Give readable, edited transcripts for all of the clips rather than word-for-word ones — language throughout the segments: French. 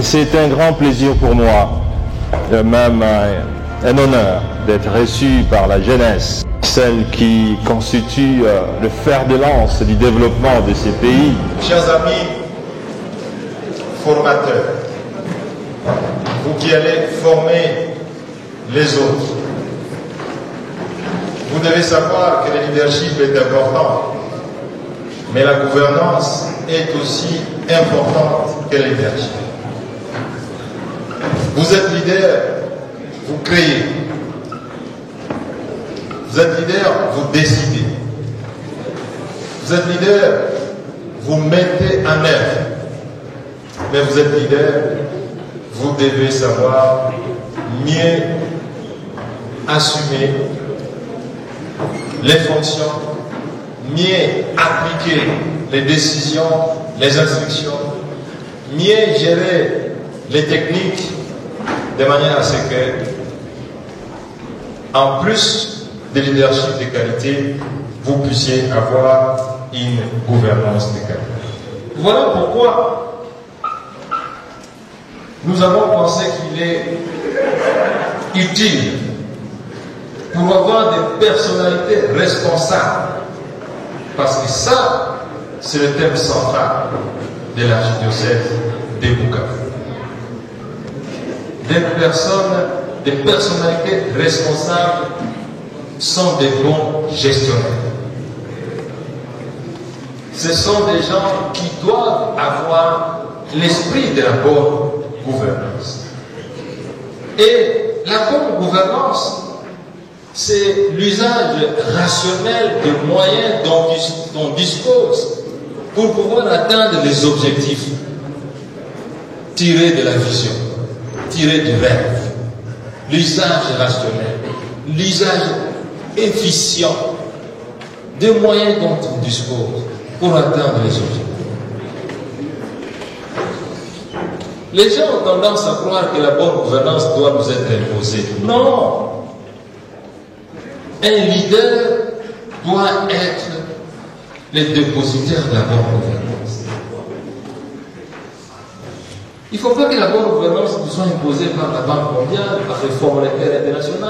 C'est un grand plaisir pour moi, même un honneur d'être reçu par la jeunesse, celle qui constitue le fer de lance du développement de ces pays. Chers amis formateurs, vous qui allez former les autres, vous devez savoir que le leadership est important, mais la gouvernance est aussi importante que le leadership. Vous êtes leader, vous créez. Vous êtes leader, vous décidez. Vous êtes leader, vous mettez en œuvre. Mais vous êtes leader, vous devez savoir mieux assumer les fonctions, mieux appliquer les décisions, les instructions, mieux gérer les techniques, de manière à ce que, en plus de leadership de qualité, vous puissiez avoir une gouvernance de qualité. Voilà pourquoi nous avons pensé qu'il est utile pour avoir des personnalités responsables, parce que ça, c'est le thème central de l'archidiocèse de Bukavu. Des personnalités responsables sont des bons gestionnaires. Ce sont des gens qui doivent avoir l'esprit de la bonne gouvernance. Et la bonne gouvernance, c'est l'usage rationnel des moyens dont on dispose pour pouvoir atteindre les objectifs tirés de la vision, tirés du rêve. L'usage rationnel, l'usage efficient des moyens dont on dispose pour atteindre les objectifs. Les gens ont tendance à croire que la bonne gouvernance doit nous être imposée. Non! Un leader doit être le dépositaire de la bonne gouvernance. Il ne faut pas que la bonne gouvernance nous soit imposée par la Banque mondiale, par les Fonds monétaires internationaux.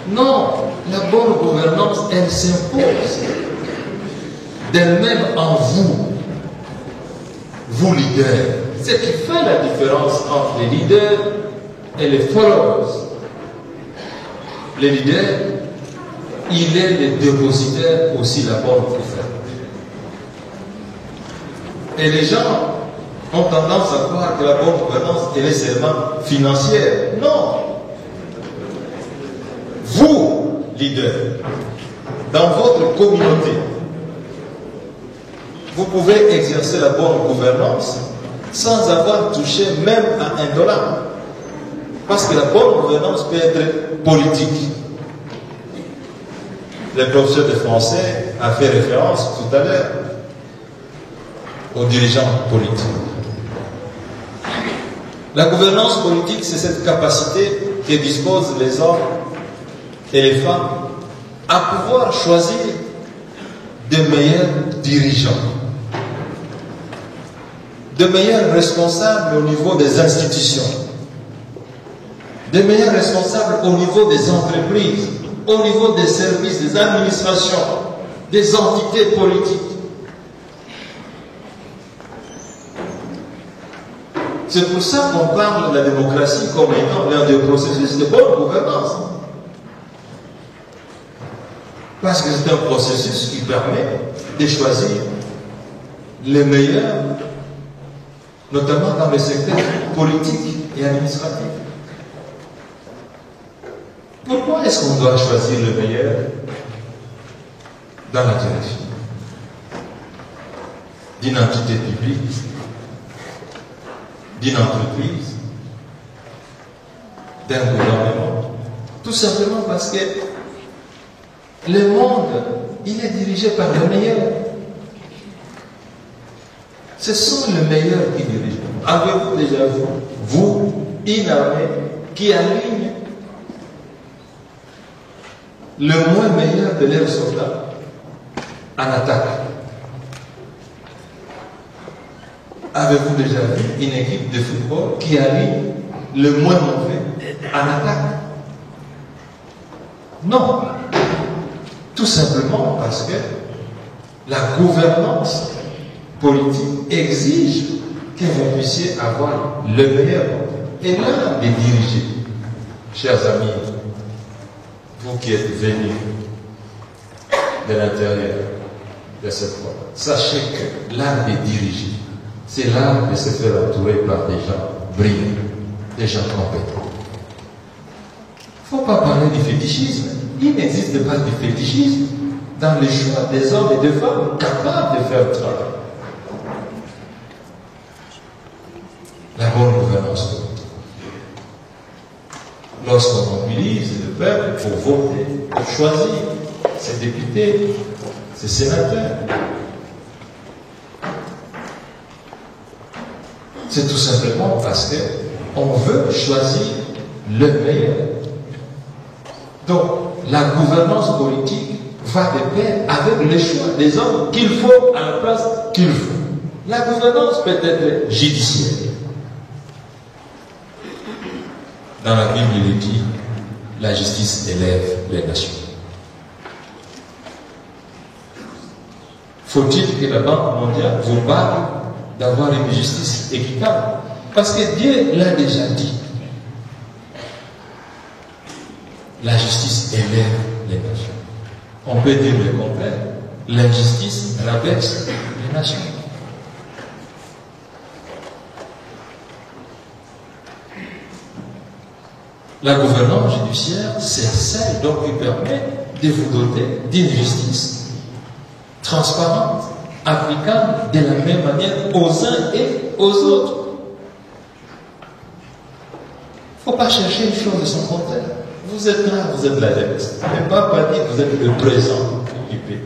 Non, la bonne gouvernance, elle s'impose d'elle-même en vous, vous leaders. Ce qui fait la différence entre les leaders et les followers. Le leader, il est le dépositaire aussi de la bonne gouvernance. Et les gens ont tendance à croire que la bonne gouvernance, elle est seulement financière. Non. Vous, leader, dans votre communauté, vous pouvez exercer la bonne gouvernance sans avoir touché même à $1. Parce que la bonne gouvernance peut être politique. Le professeur de français a fait référence tout à l'heure aux dirigeants politiques. La gouvernance politique, c'est cette capacité que disposent les hommes et les femmes à pouvoir choisir de meilleurs dirigeants, de meilleurs responsables au niveau des institutions, de meilleurs responsables au niveau des entreprises, au niveau des services, des administrations, des entités politiques. C'est pour ça qu'on parle de la démocratie comme étant l'un des processus de bonne gouvernance. Parce que c'est un processus qui permet de choisir les meilleurs, notamment dans le secteur politique et administratif. Pourquoi est-ce qu'on doit choisir le meilleur dans la direction d'une entité publique, d'une entreprise, d'un gouvernement? Tout simplement parce que le monde, il est dirigé par les meilleurs. Ce sont les meilleurs qui dirigent. Avez-vous déjà vu, vous, une armée qui aligne le moins meilleur de leurs soldats en attaque? avez-vous déjà vu une équipe de football qui aligne le moins mauvais en attaque? Non. Tout simplement parce que la gouvernance politique exige que vous puissiez avoir le meilleur et l'art de diriger. Chers amis, vous qui êtes venus de l'intérieur de cette voie, sachez que l'art de diriger, c'est l'art de se faire entourer par des gens brillants, des gens compétents. Il ne faut pas parler du fétichisme. Il n'existe pas de fétichisme dans le choix des hommes et des femmes capables de faire le travail. La bonne gouvernance politique. Lorsqu'on mobilise le peuple pour voter, pour choisir ses députés, ses sénateurs, c'est tout simplement parce qu'on veut choisir le meilleur. Donc, la gouvernance politique va de pair avec le choix des hommes qu'il faut à la place qu'il faut. La gouvernance peut être judiciaire. Dans la Bible, il est dit, la justice élève les nations. Faut-il que la Banque mondiale vous parle d'avoir une justice équitable? Parce que Dieu l'a déjà dit. La justice élève les nations. On peut dire le contraire. L'injustice rabaisse les nations. La gouvernance judiciaire, c'est celle donc qui permet de vous doter d'une justice transparente, applicable de la même manière aux uns et aux autres. Il ne faut pas chercher une chose de son contraire. Vous êtes là, vous êtes l'index. Mais pas dire que vous êtes le présent du pays.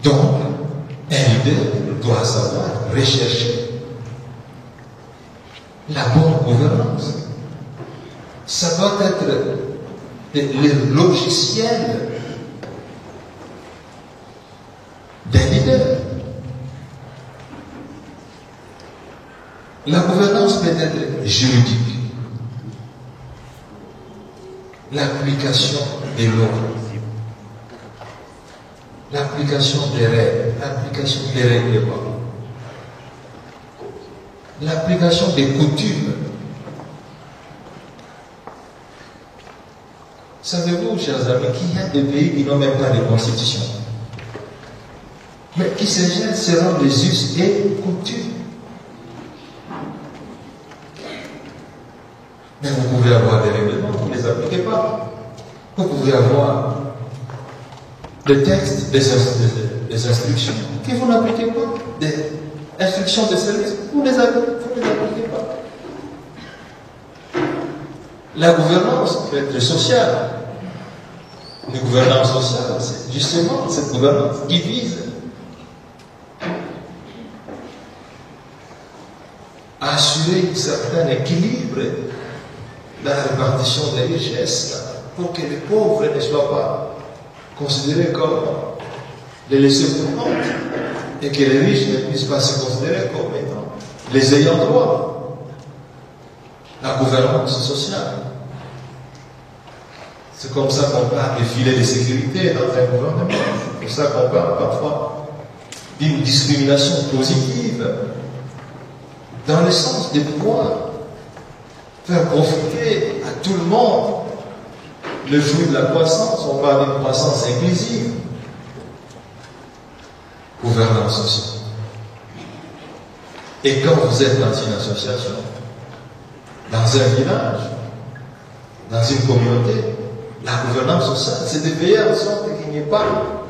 Donc, un leader doit savoir rechercher la bonne gouvernance. Ça doit être le logiciel d'un leader. La gouvernance peut être juridique. L'application des lois, l'application des règles, l'application des règlements, l'application des coutumes. Savez-vous, chers amis, qu'il y a des pays qui n'ont même pas de constitution, mais qui se gèrent selon les us et coutumes. Mais vous pouvez avoir des règlements, vous ne les appliquez pas. Vous pouvez avoir des textes, des instructions que vous n'appliquez pas, des instructions de service, vous ne les appliquez pas. La gouvernance peut être sociale. Une gouvernance sociale, c'est justement cette gouvernance qui vise à assurer un certain équilibre dans la répartition des richesses, pour que les pauvres ne soient pas considérés comme les laissés pour compte, et que les riches ne puissent pas se considérer comme étant les ayants droit. La gouvernance sociale. C'est comme ça qu'on parle des filets de sécurité dans un gouvernement. C'est pour ça qu'on parle parfois d'une discrimination positive, dans le sens de pouvoir faire profiter à tout le monde le fruit de la croissance. On parle d'une croissance inclusive. Gouvernance sociale. Et quand vous êtes dans une association, dans un village, dans une communauté, la gouvernance sociale, c'est de veiller en sorte qu'il n'y ait pas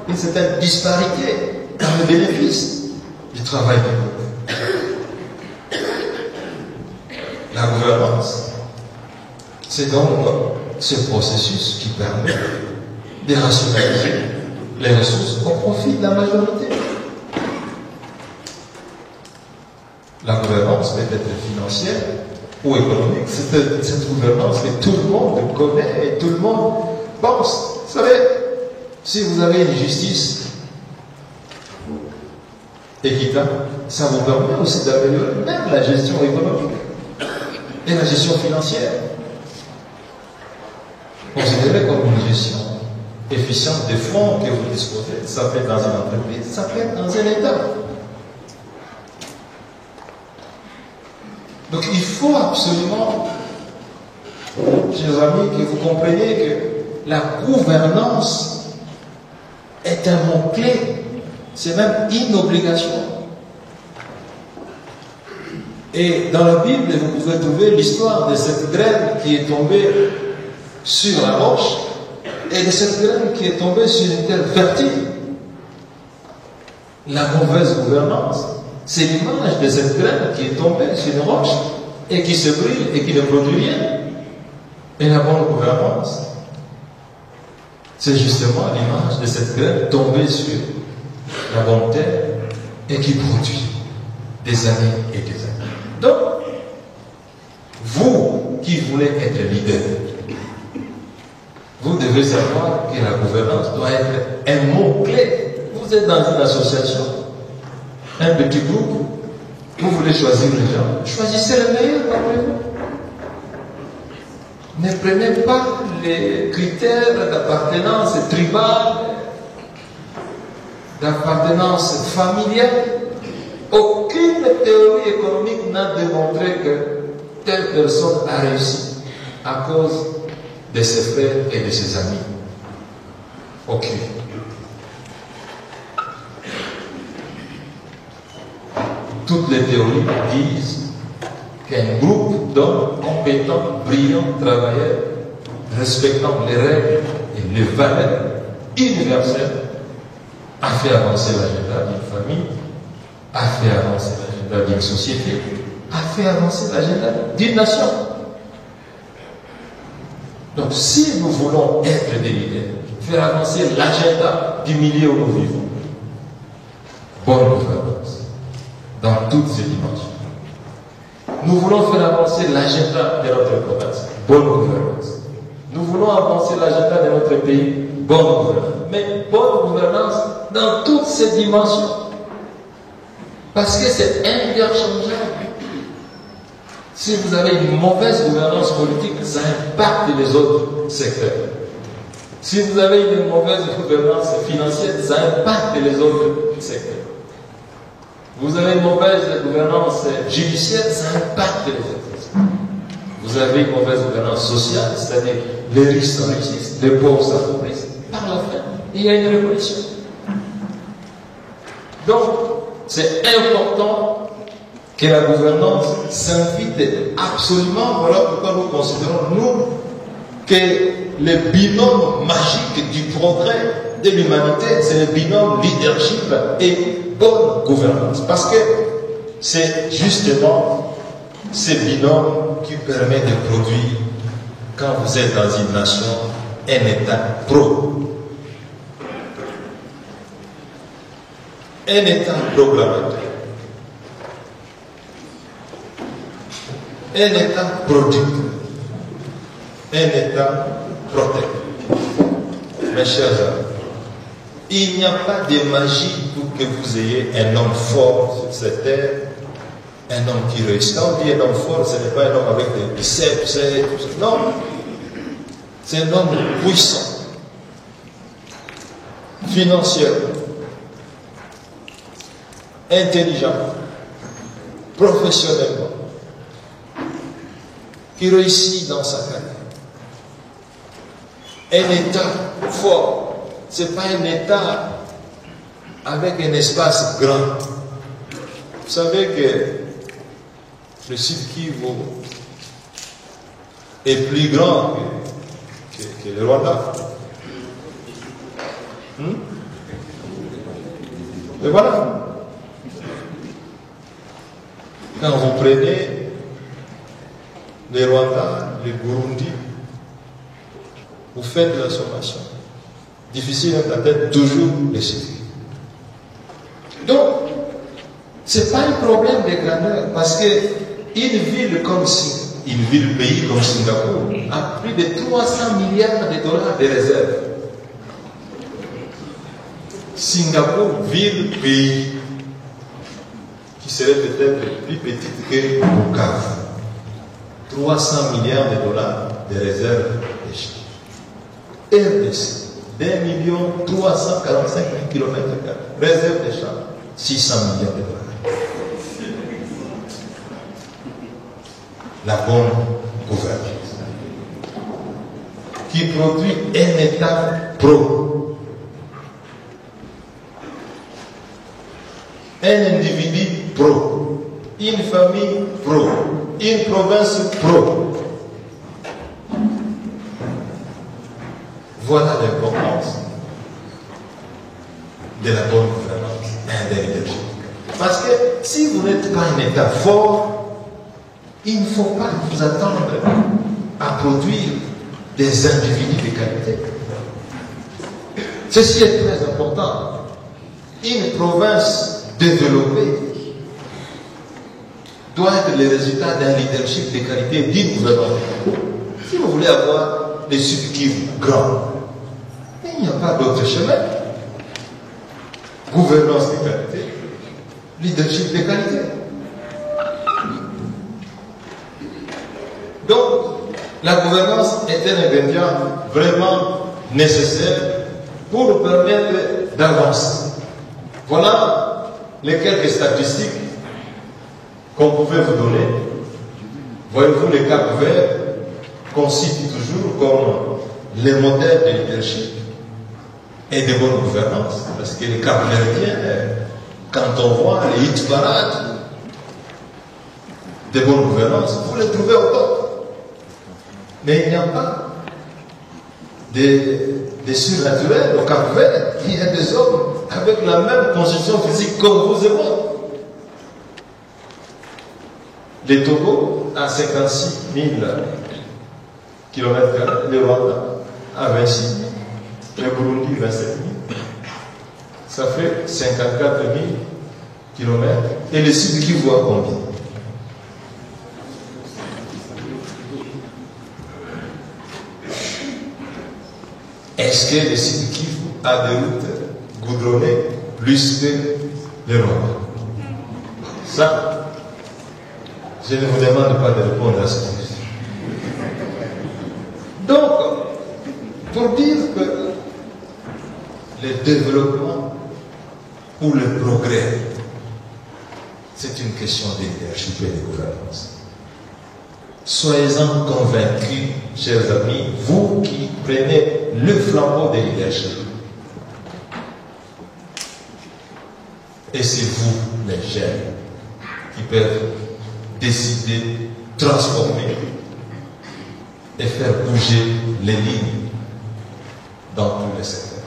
une certaine disparité dans le bénéfice du travail du peuple. La gouvernance, c'est donc ce processus qui permet de rationaliser les ressources au profit de la majorité. La gouvernance peut être financière ou économique. C'est cette gouvernance que tout le monde connaît et tout le monde pense. Vous savez, si vous avez une justice équitable, ça vous permet aussi d'améliorer même la gestion économique et la gestion financière. Considérez comme une gestion efficiente des fonds que vous disposez. Ça peut être dans une entreprise, ça peut être dans un État. Donc il faut absolument, chers amis, que vous compreniez que la gouvernance est un mot-clé. C'est même une obligation. Et dans la Bible, vous pouvez trouver l'histoire de cette graine qui est tombée sur la roche et de cette graine qui est tombée sur une terre fertile. La mauvaise gouvernance, c'est l'image de cette graine qui est tombée sur une roche et qui se brûle et qui ne produit rien. Et la bonne gouvernance, c'est justement l'image de cette graine tombée sur la bonne terre et qui produit des années et des années. Donc, vous qui voulez être leader, vous devez savoir que la gouvernance doit être un mot-clé. Vous êtes dans une association, un petit groupe, vous voulez choisir les gens, choisissez les meilleurs parmi vous. Ne prenez pas les critères d'appartenance tribale, d'appartenance familiale. Aucune théorie économique n'a démontré que telle personne a réussi à cause de ses frères et de ses amis. Aucune. Toutes les théories disent qu'un groupe d'hommes compétents, brillants, travailleurs, respectant les règles et les valeurs universelles, a fait avancer l'agenda d'une famille, a fait avancer l'agenda d'une société, a fait avancer l'agenda d'une nation. Donc si nous voulons être des leaders, faire avancer l'agenda du milieu où nous vivons, bonne gouvernance dans toutes ses dimensions. Nous voulons faire avancer l'agenda de notre province, bonne gouvernance. Nous voulons avancer l'agenda de notre pays, bonne gouvernance. Mais bonne gouvernance dans toutes ses dimensions. Parce que c'est interchangeable. Si vous avez une mauvaise gouvernance politique, ça impacte les autres secteurs. Si vous avez une mauvaise gouvernance financière, ça impacte les autres secteurs. Vous avez une mauvaise gouvernance judiciaire, ça impacte les autres secteurs. Vous avez une mauvaise gouvernance sociale, c'est-à-dire les riches s'enrichissent, les pauvres s'appauvrissent. Par la fin, il y a une révolution. Donc, c'est important que la gouvernance s'invite absolument. Voilà pourquoi nous considérons, nous, que le binôme magique du progrès de l'humanité, c'est le binôme leadership et bonne gouvernance. Parce que c'est justement ce binôme qui permet de produire, quand vous êtes dans une nation, un État pro. Un État proclamateur. Un État producteur. Un État protecteur. Mes chers amis, il n'y a pas de magie pour que vous ayez un homme fort sur cette terre, un homme qui réussit. Quand on dit un homme fort, ce n'est pas un homme avec des biceps, non. C'est un homme puissant, financièrement, intelligent, professionnellement, qui réussit dans sa carrière. Un État fort, ce n'est pas un État avec un espace grand. Vous savez que le Sud Kivu est plus grand que le Rwanda. Et voilà. Quand vous prenez le Rwanda, le Burundi, vous faites la sommation. Difficile d'atteindre toujours les chiffres. Donc, ce n'est pas un problème de grandeur, parce qu'une ville comme une ville-pays comme Singapour a plus de 300 milliards de dollars de réserves. Singapour, ville-pays, qui serait peut-être plus petite que Bukavu. 300 milliards de dollars de réserves de change. RDC, 2 345 000 km². Réserve de change, 600 milliards de dollars. La bonne gouvernance qui produit un État pro, un individu pro, une famille pro, une province pro. Voilà l'importance de la bonne gouvernance et de leadership. Parce que si vous n'êtes pas un État fort, il ne faut pas vous attendre à produire des individus de qualité. Ceci est très important. Une province développée doit être le résultat d'un leadership de qualité d'une gouvernance. Si vous voulez avoir des Sud-Kivu grands, il n'y a pas d'autre chemin. Gouvernance de qualité, leadership de qualité. Donc, la gouvernance est un ingrédient vraiment nécessaire pour permettre d'avancer. Voilà les quelques statistiques qu'on pouvait vous donner. Voyez-vous, les Cap Verts qu'on cite toujours comme les modèles de leadership et de bonne gouvernance. Parce que les Cap Verdiens, quand on voit les hit parades de bonne gouvernance, vous les trouvez au top. Mais il n'y a pas des surnaturels au Cap Vert. Il y a des hommes avec la même constitution physique comme vous et moi. Les Togo à 56 000 km, le Rwanda à 26 000, le Burundi 27 000. Ça fait 54 000 km. Et le Sud qui voit combien? Est-ce que le Sud Kivu a des routes goudronnées plus que le Rwanda? Ça, je ne vous demande pas de répondre à cette question. Donc, pour dire que le développement ou le progrès, c'est une question de leadership et de gouvernance. Soyez-en convaincus, chers amis, vous qui prenez le flambeau de leadership. Et c'est vous, les jeunes, qui peuvent décider, transformer et faire bouger les lignes dans tous les secteurs.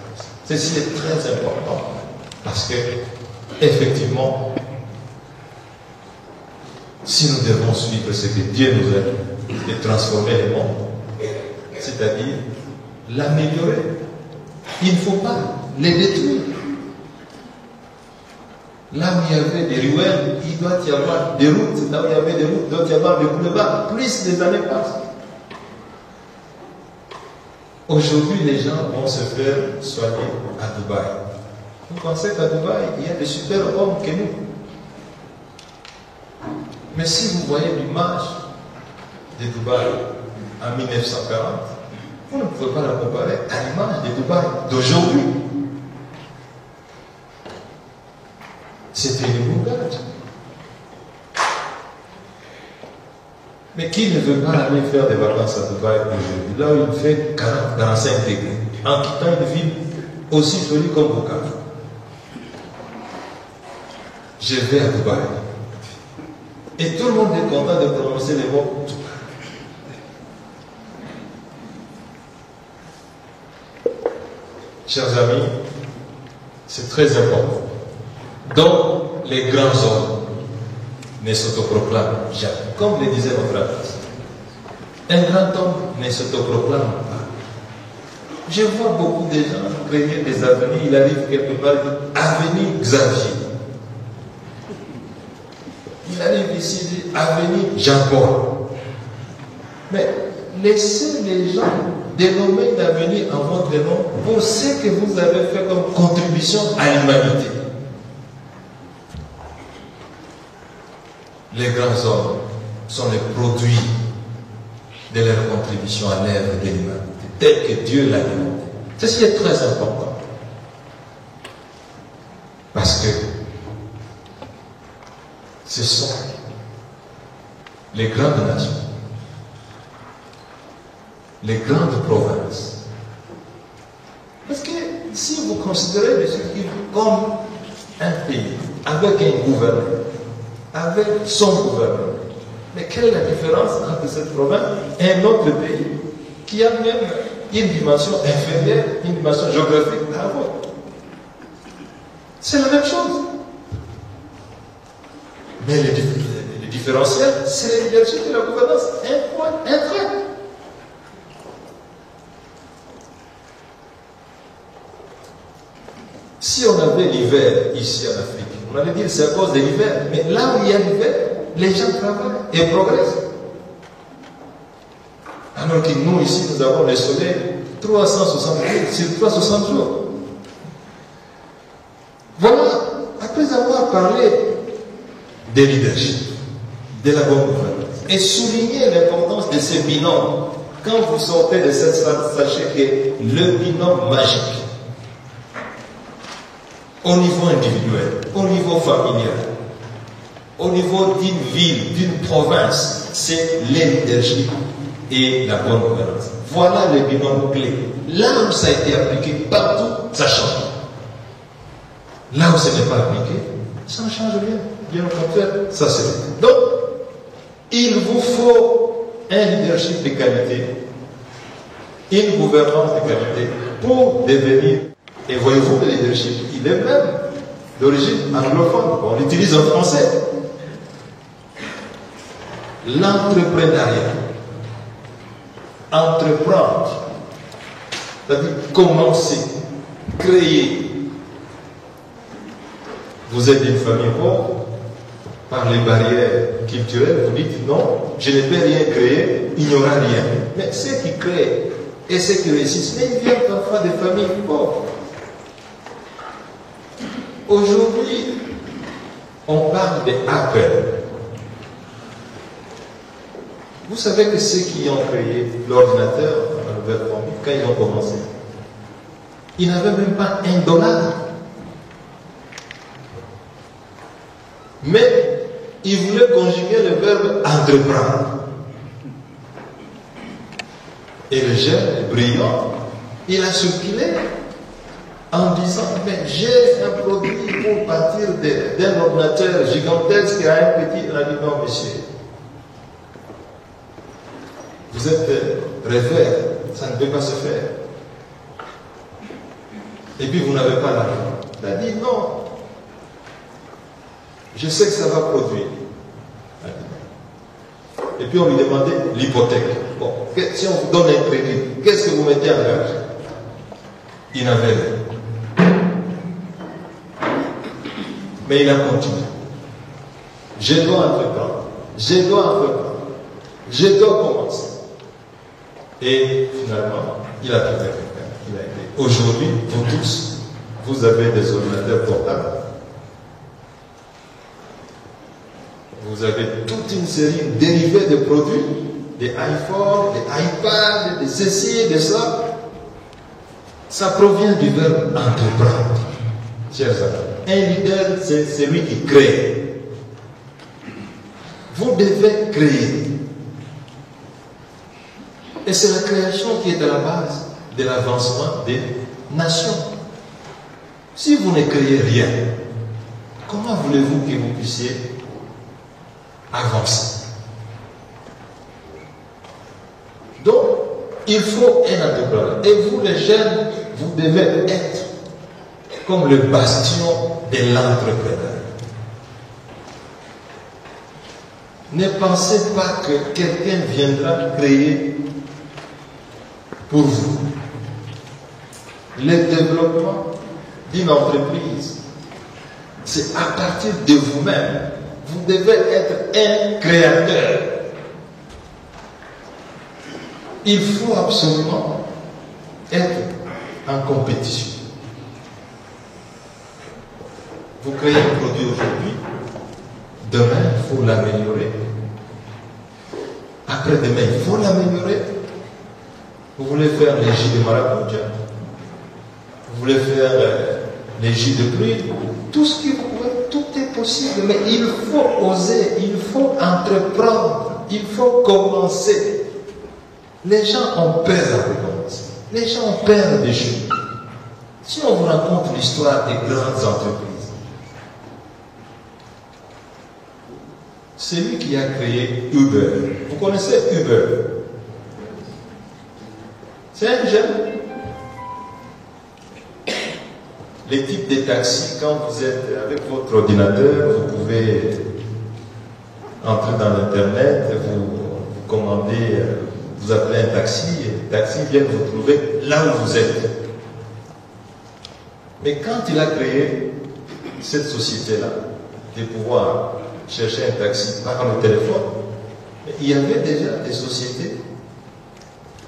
Ceci est très important parce que, effectivement, si nous devons suivre ce que Dieu nous aide et transformer le monde, c'est-à-dire l'améliorer, il ne faut pas les détruire. Là où il y avait des ruelles, il doit y avoir des routes. Là où il y avait des routes, il doit y avoir des boulevards. Plus les années passent. Aujourd'hui, les gens vont se faire soigner à Dubaï. Vous pensez qu'à Dubaï, il y a des super hommes que nous. Mais si vous voyez l'image de Dubaï en 1940, vous ne pouvez pas la comparer à l'image de Dubaï d'aujourd'hui. C'était une bourgade. Mais qui ne veut pas aller faire des vacances à Dubaï aujourd'hui, là où il fait 40-45 degrés, en quittant une ville aussi jolie comme Bukavu? Je vais à Dubaï. Et tout le monde est content de prononcer les mots Dubaï. Chers amis, c'est très important. Donc, les grands hommes ne s'autoproclament jamais. Comme le disait notre ami, un grand homme ne s'autoproclame pas. Je vois beaucoup de gens créer des avenirs. Il arrive quelque part, il dit Avenue Xavier. Il arrive ici, il dit Avenue Jean-Paul. Mais laissez les gens dénommer l'avenir en votre nom pour ce que vous avez fait comme contribution à l'humanité. les grands hommes sont les produits de leur contribution à l'œuvre de l'humanité, tel que Dieu l'a demandé. Ceci est très important. Parce que ce sont les grandes nations, les grandes provinces. Parce que si vous considérez l'Égypte comme un pays, avec un gouvernement, avec son gouvernement, mais quelle est la différence entre cette province et un autre pays qui a même une dimension inférieure, une dimension géographique à la vôtre? C'est la même chose. Mais le différentiel, c'est le leadership de la gouvernance. Un point, un trait. Si on avait l'hiver ici en Afrique, on allait dire c'est à cause de l'hiver. Mais là où il y a l'hiver, les gens travaillent et progressent. Alors que nous ici, nous avons le soleil 360 jours sur 360 jours. Voilà, après avoir parlé des leadership, de la bonne gouvernance, et souligner l'importance de ces binômes, quand vous sortez de cette salle, sachez que le binôme magique, au niveau individuel, au niveau familial, au niveau d'une ville, d'une province, c'est le leadership et la bonne gouvernance. Voilà le binôme clé. Là où ça a été appliqué partout, ça change. Là où ce n'est pas appliqué, ça ne change rien. Bien au contraire, ça c'est vrai. Donc, il vous faut un leadership de qualité, une gouvernance de qualité pour devenir. Et voyez-vous, le leadership, il est même d'origine anglophone. On l'utilise en français. L'entrepreneuriat. Entreprendre. C'est-à-dire commencer, créer. Vous êtes d'une famille pauvre, par les barrières culturelles, vous dites non, je ne peux rien créer, il n'y aura rien. Mais ceux qui créent et ceux qui réussissent, mais ils viennent parfois des familles pauvres. Aujourd'hui, on parle de Apple. Vous savez que ceux qui ont créé l'ordinateur, quand ils ont commencé, ils n'avaient même pas $1. Mais ils voulaient conjuguer le verbe entreprendre. Et le jeune, brillant, il a circulé en disant, mais j'ai un produit pour partir d'un ordinateur gigantesque à un petit. Il a dit, non, monsieur, vous êtes rêveur, ça ne peut pas se faire. Et puis vous n'avez pas l'argent. Il a dit, non, je sais que ça va produire. Et puis on lui demandait l'hypothèque. Bon, si on vous donne un crédit, qu'est-ce que vous mettez en gage? Il n'avait rien. Mais il a continué. Je dois entreprendre. Je dois entreprendre. Je dois commencer. Et finalement, il a trouvé quelqu'un. Il a été. Aujourd'hui, vous tous, vous avez des ordinateurs portables. Vous avez toute une série dérivée de produits, des iPhones, des iPads, de ceci, de ça. Ça provient du verbe entreprendre. Chers amis, un leader, c'est celui qui crée. Vous devez créer. Et c'est la création qui est à la base de l'avancement des nations. Si vous ne créez rien, comment voulez-vous que vous puissiez avancer? Donc, il faut un entrepreneur. Et vous, les jeunes, vous devez être comme le bastion de l'entrepreneur. Ne pensez pas que quelqu'un viendra créer pour vous. Le développement d'une entreprise, c'est à partir de vous-même. Vous devez être un créateur. Il faut absolument être en compétition. Vous créez un produit aujourd'hui, Demain, il faut l'améliorer. Après-demain, il faut l'améliorer. Vous voulez faire les J de Maracuja, vous voulez faire les J de pluie, tout ce que vous pouvez, tout est possible, mais il faut oser, il faut entreprendre, il faut commencer. Les gens ont peur de commencer, les gens ont peur des choses. Si on vous raconte l'histoire des grandes entreprises, celui qui a créé Uber, vous connaissez Uber? C'est un jeune. Les types de taxis, quand vous êtes avec votre ordinateur, vous pouvez entrer dans l'internet, vous commandez, vous appelez un taxi, et le taxi vient vous trouver là où vous êtes. Mais quand il a créé cette société-là, de pouvoir chercher un taxi par le téléphone, il y avait déjà des sociétés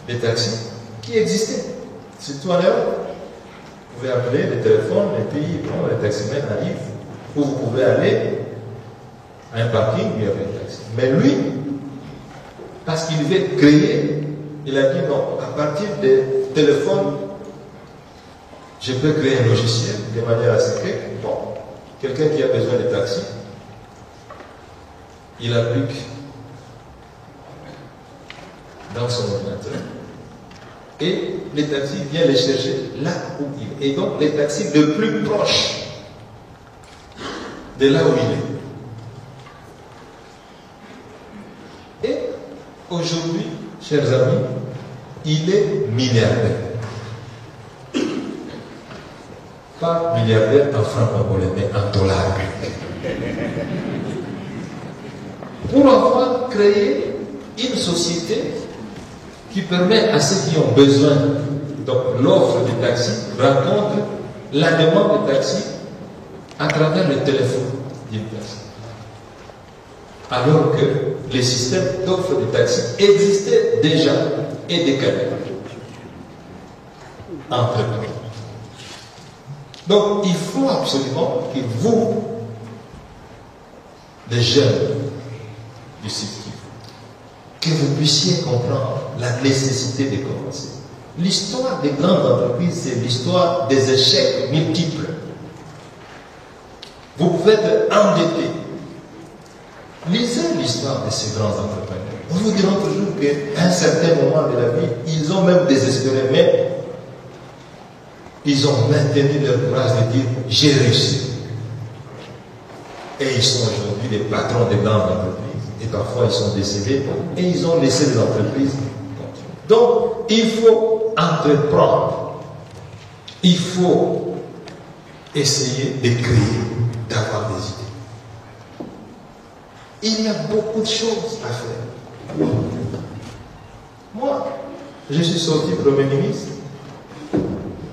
de taxis qui existaient, surtout en Europe. Vous pouvez appeler le téléphone et puis bon, le taximène arrive, ou vous pouvez aller à un parking, il y avait un taxi. Mais lui, parce qu'il veut créer, il a dit non, à partir des téléphones, je peux créer un logiciel de manière à ce que, bon, quelqu'un qui a besoin de taxi, il applique dans son ordinateur. Et les taxis viennent les chercher là où il est. Et donc les taxis le plus proche de là où il est. Et aujourd'hui, chers amis, il est milliardaire. Pas milliardaire en francs congolais, mais en dollars. Pour avoir créé une société qui permet à ceux qui ont besoin, donc l'offre de taxi rencontre la demande de taxi à travers le téléphone d'une personne. Alors que les systèmes d'offre de taxi existaient déjà et décalés. Entre nous. Donc il faut absolument que vous, les jeunes du site, que vous puissiez comprendre la nécessité de commencer. L'histoire des grandes entreprises, c'est l'histoire des échecs multiples. Vous pouvez être endetté. Lisez l'histoire de ces grands entrepreneurs. On vous dira toujours qu'à un certain moment de la vie, ils ont même désespéré, mais ils ont maintenu leur courage de dire « j'ai réussi ». Et ils sont aujourd'hui les patrons des grandes entreprises. Et parfois ils sont décédés et ils ont laissé les entreprises. Donc il faut entreprendre. Il faut essayer de créer, d'avoir des idées. Il y a beaucoup de choses à faire. Moi, je suis sorti Premier ministre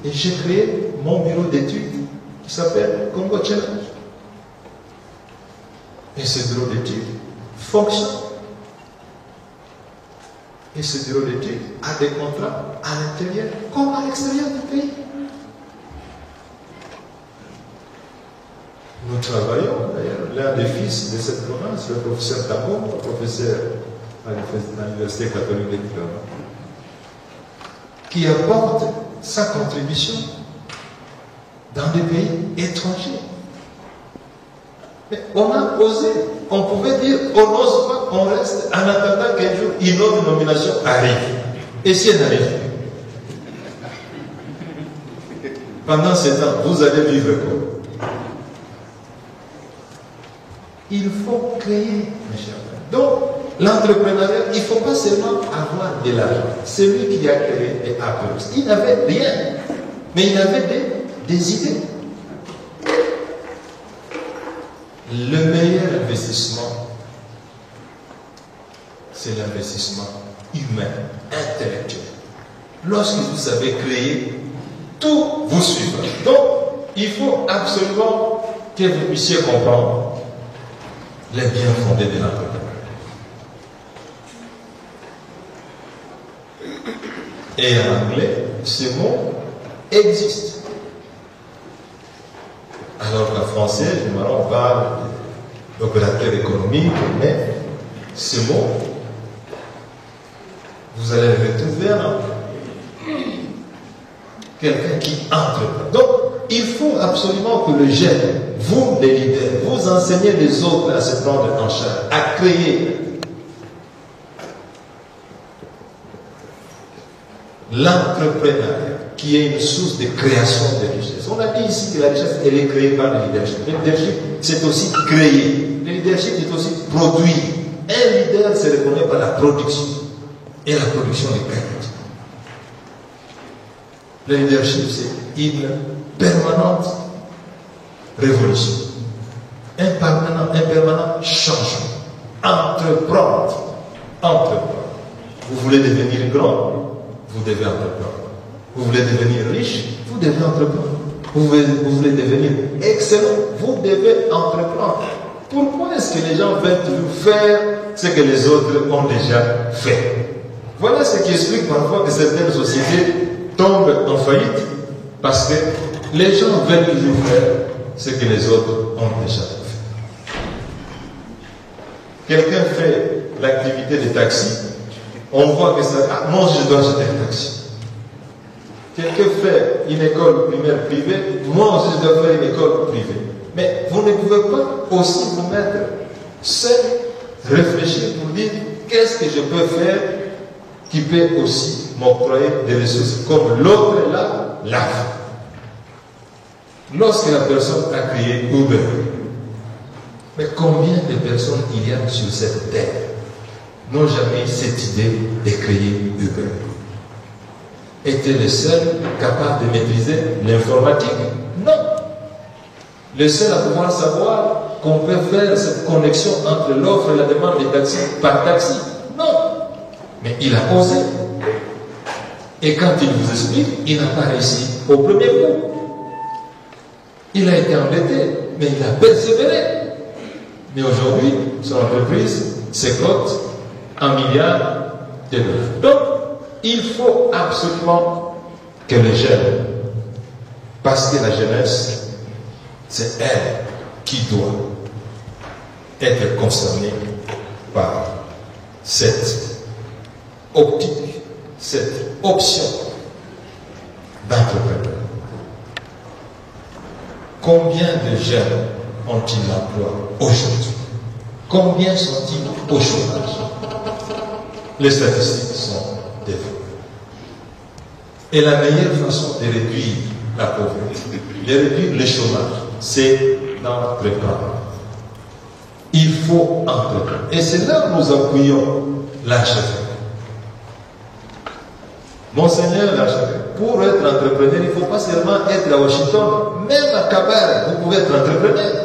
et j'ai créé mon bureau d'études qui s'appelle Congo Challenge. Et ce bureau d'études fonctionne. Et ce bureau d'études a des contrats à l'intérieur comme à l'extérieur du pays. Nous travaillons, d'ailleurs, l'un des fils de cette province, le professeur Tambo, professeur à l'Université catholique de Kigoma, qui apporte sa contribution dans des pays étrangers. Mais on a osé, on pouvait dire, on n'ose pas, on reste en attendant qu'un jour une autre nomination arrive. Et si elle n'arrive pas, pendant ce temps, vous allez vivre quoi? Il faut créer, mes chers frères. Donc, l'entrepreneuriat, il ne faut pas seulement avoir de l'argent. Celui qui a créé est Apple. Il n'avait rien, mais il avait des idées. Le meilleur investissement, c'est l'investissement humain, intellectuel. Lorsque vous savez créer, tout vous suivra. Donc, il faut absolument que vous puissiez comprendre les biens fondés de l'entrepreneuriat. Et en anglais, ce mot existe. Alors qu'en français, généralement, on parle opérateur économique, mais ce mot, vous allez le retrouver en anglais. Quelqu'un qui entreprend. Donc, il faut absolument que le jeune, vous les leaders, vous enseignez les autres à se prendre en charge, à créer. L'entrepreneuriat, qui est une source de création de richesse. On a dit ici que la richesse, elle est créée par le leadership. Le leadership, c'est aussi créer. Le leadership, c'est aussi produire. Un leader se reconnaît par la production. Et la production est qualité. Le leadership, c'est une permanente révolution. Un permanent changement. Entreprendre. Vous voulez devenir grand? Vous devez entreprendre. Vous voulez devenir riche, vous devez entreprendre. Vous voulez devenir excellent, vous devez entreprendre. Pourquoi est-ce que les gens veulent toujours faire ce que les autres ont déjà fait? Voilà ce qui explique parfois que certaines sociétés tombent en faillite, parce que les gens veulent toujours faire ce que les autres ont déjà fait. Quelqu'un fait l'activité de taxi, on voit que ça... Ah, moi je dois acheter un taxi. Quelqu'un fait une école primaire privée, moi aussi je dois faire une école privée. Mais vous ne pouvez pas aussi vous mettre seul, réfléchir pour dire qu'est-ce que je peux faire qui peut aussi m'octroyer des ressources, comme l'autre là l'a fait. Lorsque la personne a créé Uber, mais combien de personnes il y a sur cette terre n'ont jamais eu cette idée de créer Uber? Était le seul capable de maîtriser l'informatique? Non. Le seul à pouvoir savoir qu'on peut faire cette connexion entre l'offre et la demande de taxi par taxi? Non. Mais il a osé. Et quand il vous explique, il n'a pas réussi au premier coup. Il a été embêté, mais il a persévéré. Mais aujourd'hui, son entreprise se cote en milliards de dollars. Donc, il faut absolument que les jeunes, parce que la jeunesse, c'est elle qui doit être concernée par cette optique, cette option d'entrepreneur. Combien de jeunes ont-ils l'emploi aujourd'hui? Combien sont-ils au chômage? Les statistiques sont développées. Et la meilleure façon de réduire la pauvreté, de réduire le chômage, c'est d'entreprendre. Il faut entreprendre. Et c'est là où nous appuyons l'archevêque. Monseigneur l'archevêque, pour être entrepreneur, il ne faut pas seulement être à Washington, même à Kabar, vous pouvez être entrepreneur.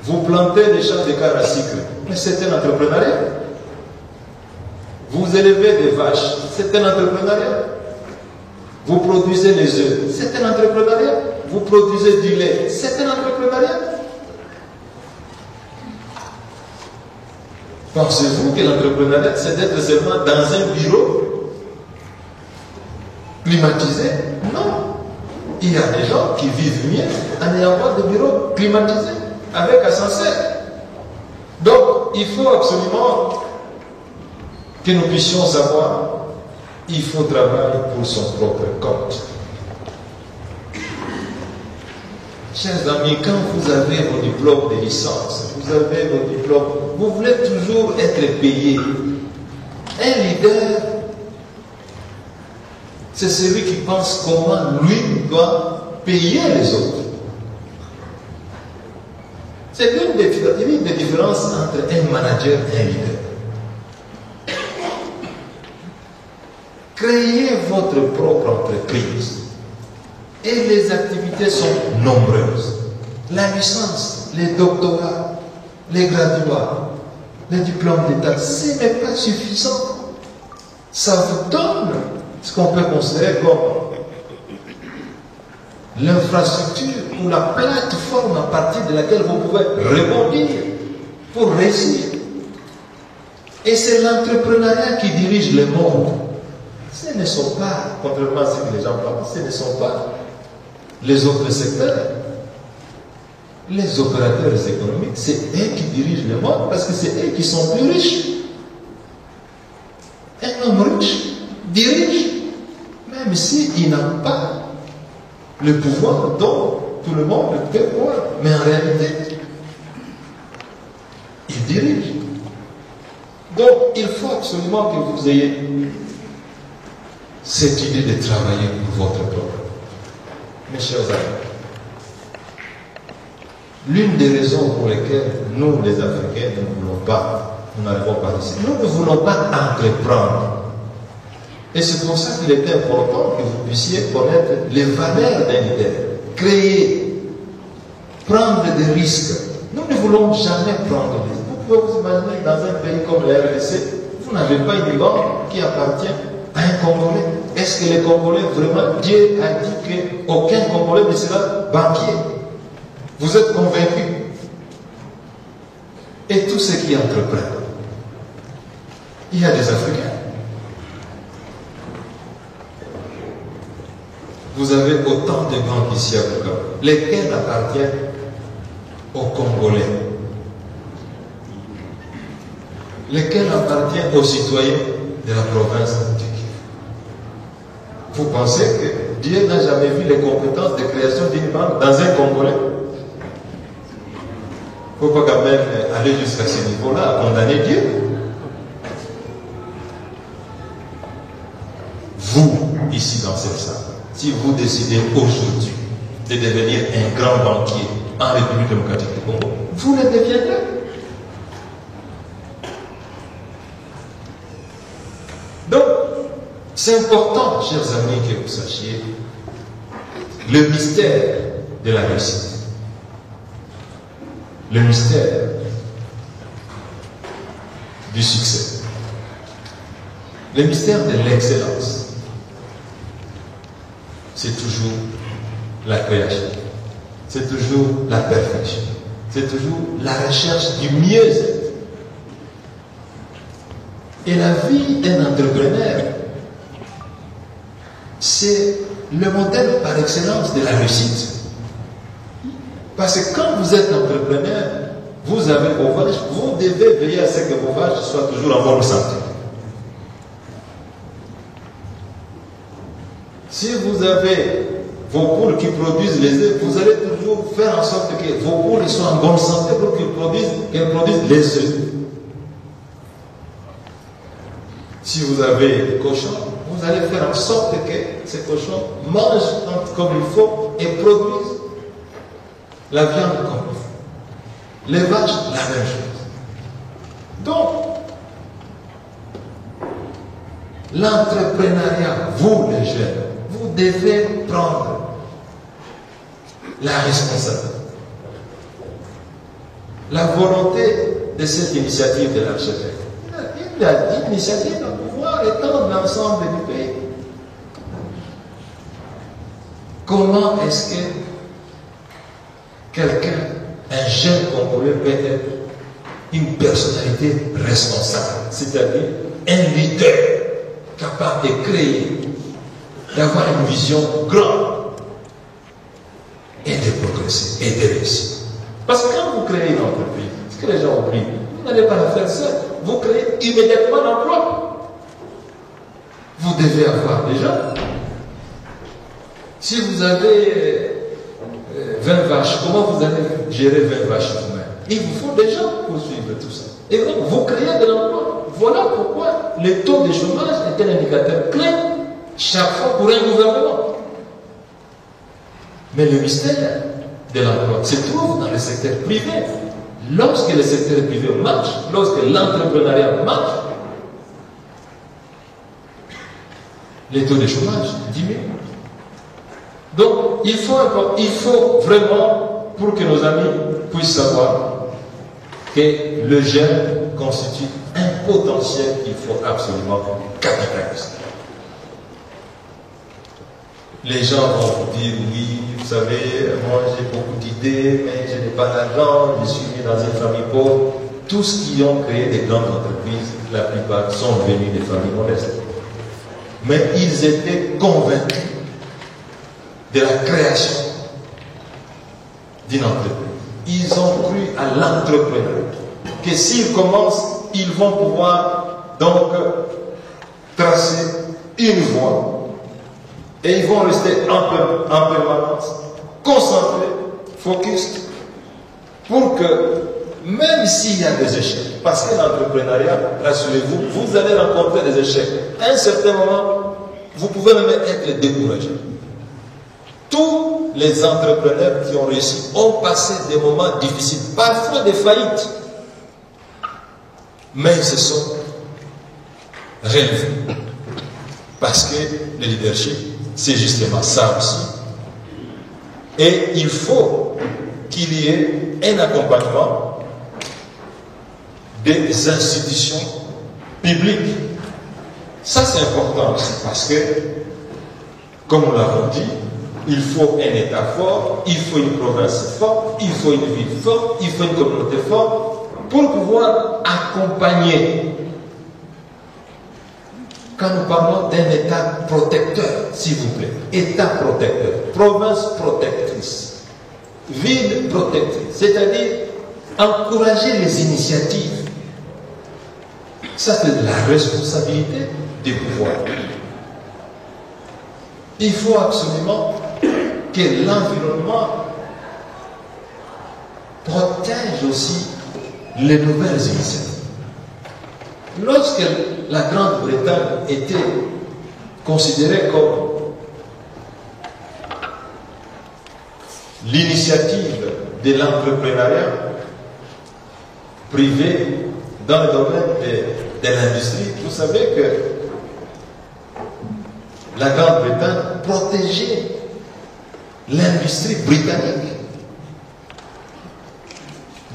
Vous plantez des champs de canne à sucre, mais c'est un entrepreneuriat. Vous élevez des vaches, c'est un entrepreneuriat. Vous produisez les œufs, c'est un entrepreneuriat. Vous produisez du lait, c'est un entrepreneuriat. Pensez-vous que l'entrepreneuriat, c'est d'être seulement dans un bureau climatisé? Non. Il y a des gens qui vivent mieux en n'ayant pas de bureau climatisé, avec ascenseur. Donc, il faut absolument que nous puissions savoir, il faut travailler pour son propre compte. Chers amis, quand vous avez vos diplômes de licence, vous avez vos diplômes, vous voulez toujours être payé. Un leader, c'est celui qui pense comment lui doit payer les autres. C'est l'une des différences entre un manager et un leader. Créez votre propre entreprise. Et les activités sont nombreuses. La licence, les doctorats, les graduats, les diplômes d'État, ce n'est pas suffisant. Ça vous donne ce qu'on peut considérer comme l'infrastructure ou la plateforme à partir de laquelle vous pouvez rebondir pour réussir. Et c'est l'entrepreneuriat qui dirige le monde. Ce ne sont pas, contrairement à ce que les gens pensent, ce ne sont pas les autres secteurs. les opérateurs économiques, c'est eux qui dirigent le monde parce que c'est eux qui sont plus riches. Un homme riche dirige, même s'il n'a pas le pouvoir dont tout le monde peut voir. Mais en réalité, il dirige. Donc, il faut absolument que vous ayez cette idée de travailler pour votre peuple. Mes chers amis, l'une des raisons pour lesquelles nous, les Africains, nous n'arrivons pas ici, nous ne voulons pas entreprendre. Et c'est pour ça qu'il est important que vous puissiez connaître les valeurs d'un leader, créer, prendre des risques. Nous ne voulons jamais prendre des risques. Vous pouvez vous imaginer dans un pays comme la RDC, vous n'avez pas une banque qui appartient à un Congolais. Est-ce que les Congolais, vraiment, Dieu a dit qu'aucun Congolais ne sera banquier? Vous êtes convaincus? Et tous ceux qui entreprennent, il y a des Africains. Vous avez autant de banques ici à Bukavu, lesquelles appartiennent aux Congolais, lesquelles appartiennent aux citoyens de la province du Kivu. Vous pensez que Dieu n'a jamais vu les compétences de création d'une banque dans un Congolais? Il ne faut pas quand même aller jusqu'à ce niveau-là, à condamner Dieu. Vous, ici dans cette salle, si vous décidez aujourd'hui de devenir un grand banquier en République démocratique du Congo, vous le deviendrez. Donc, c'est important, chers amis, que vous sachiez le mystère de la réussite. Le mystère du succès. Le mystère de l'excellence. C'est toujours la création. C'est toujours la perfection. C'est toujours la recherche du mieux-être. Et la vie d'un entrepreneur, c'est le modèle par excellence de la réussite. Parce que quand vous êtes entrepreneur, vous avez vos vaches, vous devez veiller à ce que vos vaches soient toujours en bonne santé. Si vous avez vos poules qui produisent les œufs, vous allez toujours faire en sorte que vos poules soient en bonne santé pour qu'elles produisent les œufs. Si vous avez des cochons, vous allez faire en sorte que ces cochons mangent comme il faut et produisent la viande comme il faut. Les vaches, la même chose. Donc, l'entrepreneuriat, vous les jeunes, vous devez prendre la responsabilité, la volonté de cette initiative de l'archevêque. Il a une initiative de pouvoir étendre l'ensemble du pays. Comment est-ce que quelqu'un, un jeune Congolais, peut être une personnalité responsable, c'est-à-dire un leader capable de créer, d'avoir une vision grande et de progresser et de réussir. Parce que quand vous créez une entreprise, ce que les gens oublient, vous n'allez pas la faire seule, vous créez immédiatement l'emploi. Vous devez avoir des gens. Si vous avez 20 vaches, comment vous allez gérer 20 vaches vous-même? Il vous faut des gens pour suivre tout ça. Et donc, vous créez de l'emploi. Voilà pourquoi le taux de chômage est un indicateur clé chaque fois pour un gouvernement. Mais le mystère de l'emploi se trouve dans le secteur privé. Lorsque le secteur privé marche, lorsque l'entrepreneuriat marche, les taux de chômage diminuent. Donc, il faut vraiment, pour que nos amis puissent savoir que le jeune constitue un potentiel qu'il faut absolument capitaliser. Les gens vont vous dire, oui, vous savez, moi j'ai beaucoup d'idées, mais je n'ai pas d'argent, je suis né dans une famille pauvre. Tous qui ont créé des grandes entreprises, la plupart sont venus des familles modestes. Mais ils étaient convaincus de la création d'une entreprise. ils ont cru à l'entrepreneur. Que s'ils commencent, ils vont pouvoir donc tracer une voie. Et ils vont rester en permanence, concentrés, focus, pour que, même s'il y a des échecs, parce que l'entrepreneuriat, rassurez-vous, vous allez rencontrer des échecs. À un certain moment, vous pouvez même être découragé. Tous les entrepreneurs qui ont réussi ont passé des moments difficiles, parfois des faillites, mais ils se sont relevés. Parce que le leadership, c'est justement ça aussi. Et il faut qu'il y ait un accompagnement des institutions publiques. Ça, c'est important aussi parce que, comme nous l'avons dit, il faut un État fort, il faut une province forte, il faut une ville forte, il faut une communauté forte pour pouvoir accompagner. Quand nous parlons d'un État protecteur, s'il vous plaît, État protecteur, province protectrice, ville protectrice, c'est-à-dire encourager les initiatives. Ça, c'est la responsabilité des pouvoirs. Il faut absolument que l'environnement protège aussi les nouvelles initiatives. Lorsque la Grande-Bretagne était considérée comme l'initiative de l'entrepreneuriat privé dans le domaine de l'industrie, vous savez que la Grande-Bretagne protégeait l'industrie britannique.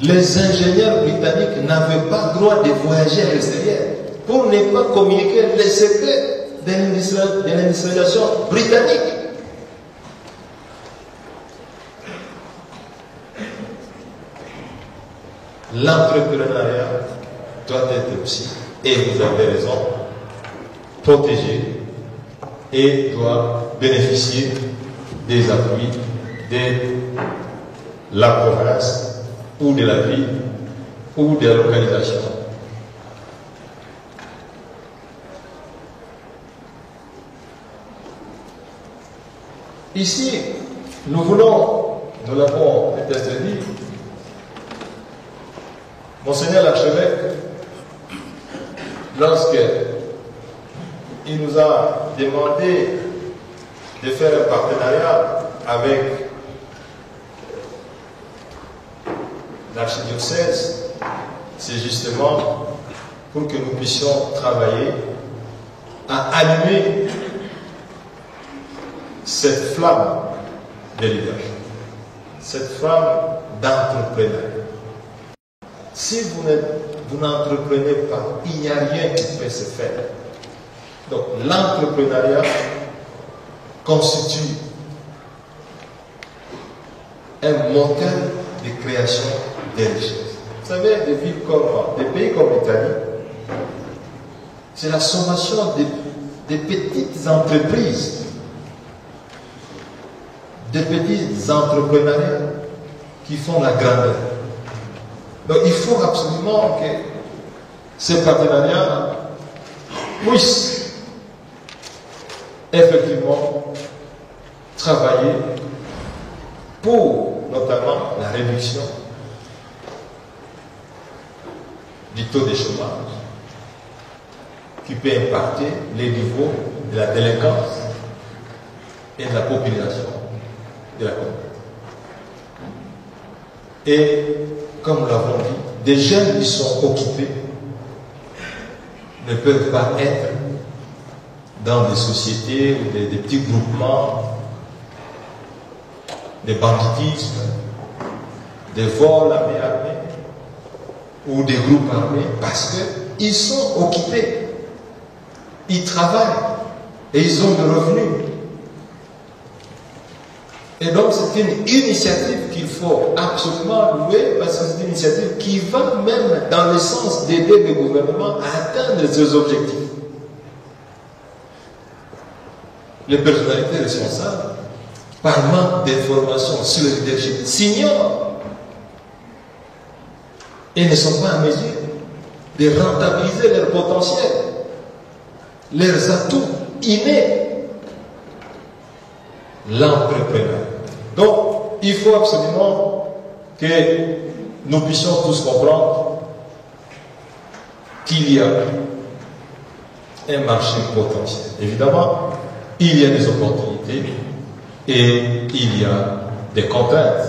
Les ingénieurs britanniques n'avaient pas le droit de voyager à l'extérieur pour ne pas communiquer les secrets de l'industrialisation britannique. L'entrepreneuriat doit être aussi, et vous avez raison, protégé et doit bénéficier des appuis de la province ou de la ville ou de la localisation. Ici, nous l'avons peut-être dit, Monseigneur l'archevêque, lorsque il nous a demandé de faire un partenariat avec l'archidiocèse, c'est justement pour que nous puissions travailler à allumer cette flamme de leadership, cette flamme d'entrepreneuriat. Si vous n'entreprenez pas, il n'y a rien qui peut se faire. Donc l'entrepreneuriat constitue un moteur de création des richesses. Vous savez, des pays comme l'Italie, c'est la sommation des petites entreprises, des petits entrepreneurs qui font la grandeur. Donc il faut absolument que ces partenariats puissent effectivement travailler pour notamment la réduction du taux de chômage qui peut impacter les niveaux de la délinquance et de la population de la communauté. Et comme nous l'avons dit, des jeunes qui sont occupés ne peuvent pas être dans des sociétés ou des petits groupements, des banditismes, des vols à main armée ou des groupes armés parce qu'ils sont occupés, ils travaillent et ils ont des revenus. Et donc c'est une initiative qu'il faut absolument louer parce que c'est une initiative qui va même dans le sens d'aider le gouvernement à atteindre ses objectifs. Les personnalités responsables, par manque d'informations sur le leadership, s'ignorent et ne sont pas en mesure de rentabiliser leur potentiel, leurs atouts innés. L'entrepreneur. Donc, il faut absolument que nous puissions tous comprendre qu'il y a un marché potentiel. Évidemment, il y a des opportunités et il y a des contraintes.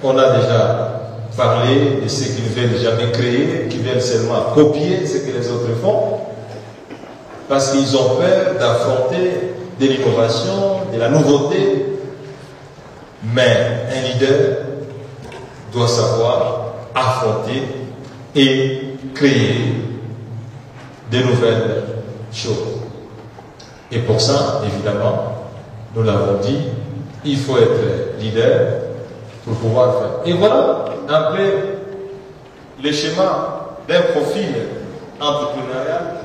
On a déjà parlé de ceux qui ne veulent jamais créer, qui veulent seulement copier ce que les autres font, parce qu'ils ont peur d'affronter de l'innovation, de la nouveauté. Mais un leader doit savoir affronter et créer de nouvelles choses. Et pour ça, évidemment, nous l'avons dit, il faut être leader pour pouvoir faire. Et voilà un peu le schéma d'un profil entrepreneurial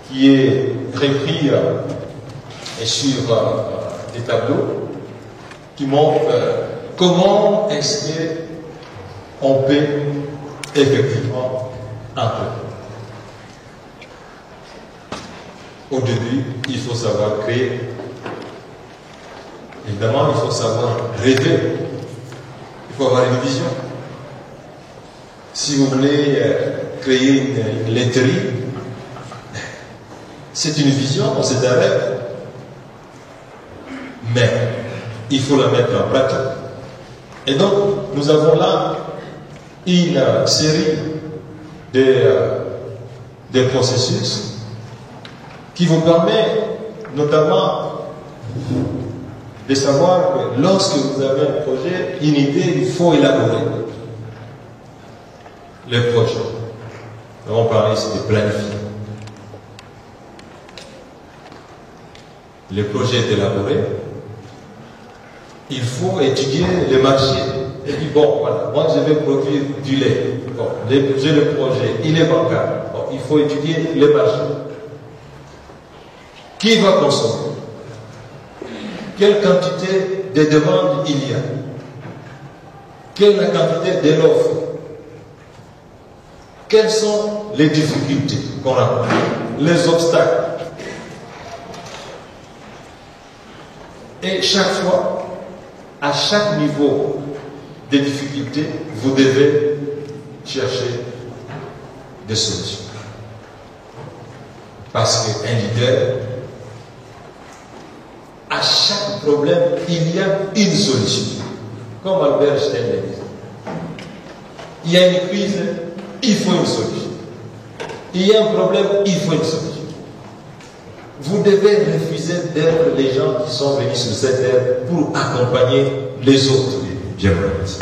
qui est repris sur des tableaux qui montrent comment est-ce qu'on peut effectivement entreprendre. Au début, il faut savoir créer. Évidemment, il faut savoir rêver. Il faut avoir une vision. Si vous voulez créer une laiterie, c'est une vision, c'est un rêve. Mais il faut la mettre en pratique. Et donc, nous avons là une série de processus qui vous permet notamment de savoir que lorsque vous avez un projet, une idée, il faut élaborer le projet. Nous avons parlé ici de planifier. Le projet est élaboré. Il faut étudier le marché. Et puis bon, voilà, moi je vais produire du lait. Bon, j'ai le projet, il est bancal. Bon, il faut étudier le marché. Qui va consommer? Quelle quantité de demandes il y a? Quelle est la quantité de l'offre? Quelles sont les difficultés qu'on rencontre? Les obstacles? Et chaque fois, à chaque niveau de difficulté, vous devez chercher des solutions. Parce qu'un leader, à chaque problème, il y a une solution. Comme Albert Einstein l'a dit. Il y a une crise, il faut une solution. Il y a un problème, il faut une solution. Vous devez refuser d'être les gens qui sont venus sur cette terre pour accompagner les autres. Bien, merci.